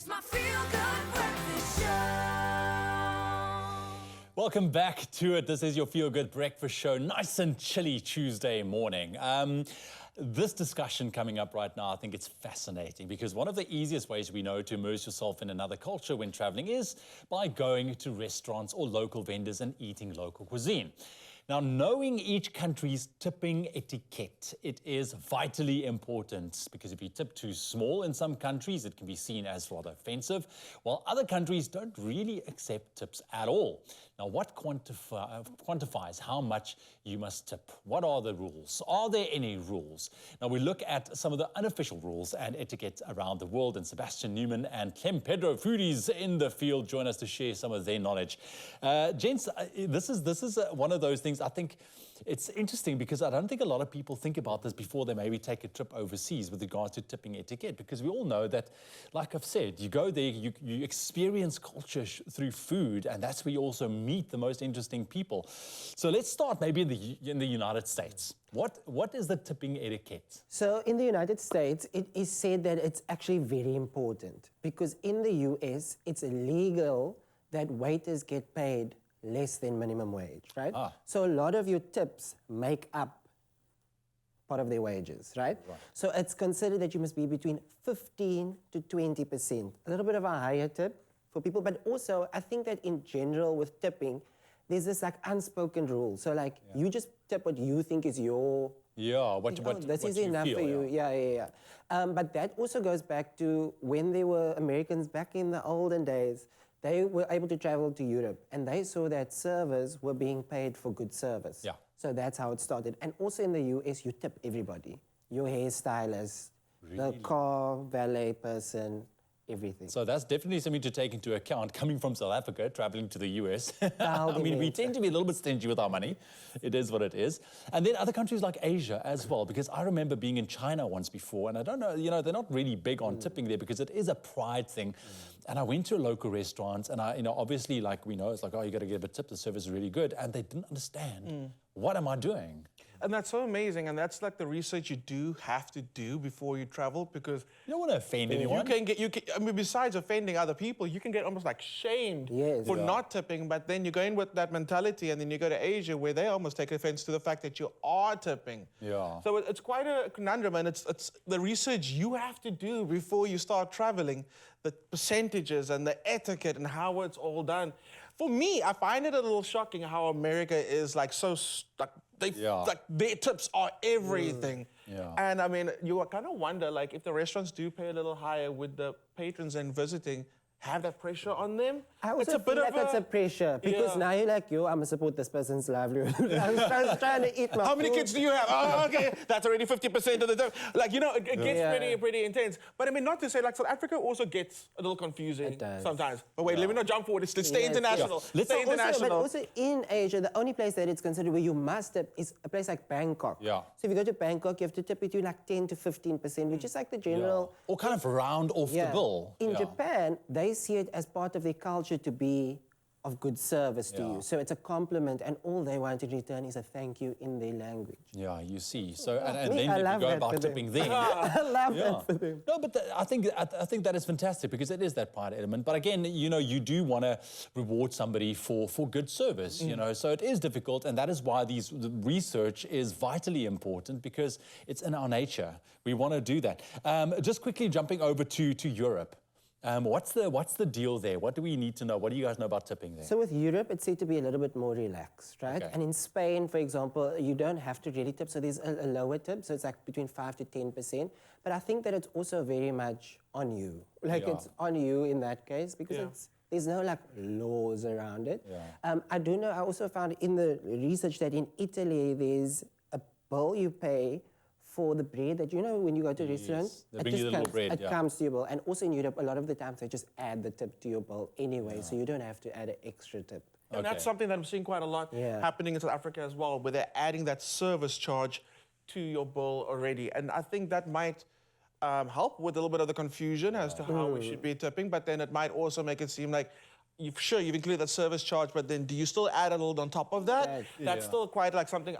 It's my feel-good breakfast show. Welcome back to it. This is your Feel Good Breakfast Show. Nice and chilly Tuesday morning. This discussion coming up right now, I think it's fascinating because one of the easiest ways we know to immerse yourself in another culture when traveling is by going to restaurants or local vendors and eating local cuisine. Now, knowing each country's tipping etiquette, it is vitally important because if you tip too small in some countries, it can be seen as rather offensive, while other countries don't really accept tips at all. Now, what quantifies how much you must tip? What are the rules? Are there any rules? Now, we look at some of the unofficial rules and etiquette around the world, and Sebastian Newman and Clem Pedro, foodies in the field, join us to share some of their knowledge. Gents, this is one of those things. I think it's interesting because I don't think a lot of people think about this before they maybe take a trip overseas with regards to tipping etiquette, because we all know that, like I've said, you go there, you experience culture through food, and that's where you also meet the most interesting people. So let's start maybe in the United States. What is the tipping etiquette? So in the United States, it is said that it's actually very important because in the US, it's illegal that waiters get paid less than minimum wage, right? So a lot of your tips make up part of their wages, right? So it's considered that you must be between 15 to 20%, a little bit of a higher tip for people, but also I think that in general with tipping, there's this like unspoken rule. So like you just tip what you think is your this is enough for you. Yeah. But that also goes back to when there were Americans back in the olden days. They were able to travel to Europe, and they saw that servers were being paid for good service. Yeah. So that's how it started. And also in the US, you tip everybody. Your hairstylist, the car valet person, everything. So that's definitely something to take into account coming from South Africa, traveling to the US. I mean, we tend to be a little bit stingy with our money. It is what it is. And then other countries like Asia as well, because I remember being in China once before, and I don't know, they're not really big on tipping there because it is a pride thing. And I went to a local restaurant, and obviously, like we know, it's like, oh, you got to give a tip. The service is really good, and they didn't understand. What am I doing? And that's so amazing, and that's like the research you do have to do before you travel, because you don't want to offend anyone. Besides offending other people, you can get almost like shamed for not tipping. But then you go in with that mentality, and then you go to Asia where they almost take offense to the fact that you are tipping. Yeah. So it's quite a conundrum, and it's the research you have to do before you start traveling, the percentages and the etiquette and how it's all done. For me, I find it a little shocking how America is like so stuck. Like their tips are everything. And I mean, you kind of wonder, like, if the restaurants do pay a little higher, would the patrons and visiting have that pressure on them? I also feel like it's a pressure because now you're like, I'm going to support this person's livelihood. I'm trying to eat my How many kids do you have? Oh, okay, that's already 50% of the time. Like, it gets pretty intense. But I mean, not to say, like, South Africa also gets a little confusing sometimes. But wait, let me not jump forward. Let's stay international. Let's stay international. But also in Asia, the only place that it's considered where you must tip is a place like Bangkok. Yeah. So if you go to Bangkok, you have to tip between like 10 to 15%, which is like the general... Or kind of round off the bill. In Japan, they see it as part of their culture to be of good service to you. So it's a compliment, and all they want in return is a thank you in their language. Yeah, you see. So and then if you go about tipping them. I love that for them. No, but I think that is fantastic because it is that pride element. But again, you do want to reward somebody for good service, So it is difficult, and that is why the research is vitally important because it's in our nature. We want to do that. Just quickly jumping over to Europe. What's the deal there? What do we need to know? What do you guys know about tipping there? So with Europe, it's said to be a little bit more relaxed, right? Okay. And in Spain, for example, you don't have to really tip. So there's a lower tip. So it's like between 5 to 10%. But I think that it's also very much on you. Like it's on you in that case because there's no like laws around it. I do know, I also found in the research that in Italy, there's a bill you pay for the bread that, when you go to a restaurant, it comes to your bill. And also in Europe, a lot of the times they just add the tip to your bill anyway, so you don't have to add an extra tip. And that's something that I'm seeing quite a lot happening in South Africa as well, where they're adding that service charge to your bill already. And I think that might help with a little bit of the confusion as to how we should be tipping, but then it might also make it seem like you've included that service charge, but then do you still add a little on top of that? That's still quite like something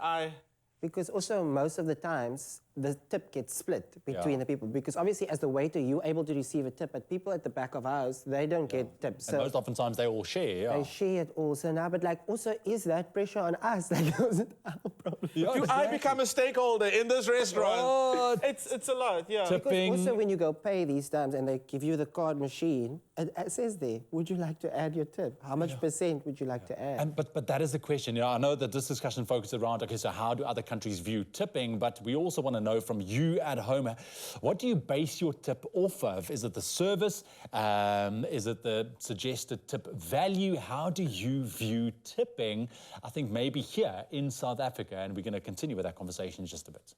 Because also most of the times, the tip gets split between the people, because obviously as the waiter you're able to receive a tip, but people at the back of house, they don't get tips. And most oftentimes they all share. They share it all. So now, but like also, is that pressure on us? Like, is it our problem? Do I become a stakeholder in this restaurant? Oh, it's a lot, yeah. Tipping. Because also when you go pay these times and they give you the card machine, it says there, would you like to add your tip? How much percent would you like to add? But that is the question. You know, I know that this discussion focuses around, okay, so how do other countries view tipping? But we also want to know from you at home, what do you base your tip off of? Is it the service? Is it the suggested tip value? How do you view tipping? I think maybe here in South Africa, and we're going to continue with that conversation in just a bit.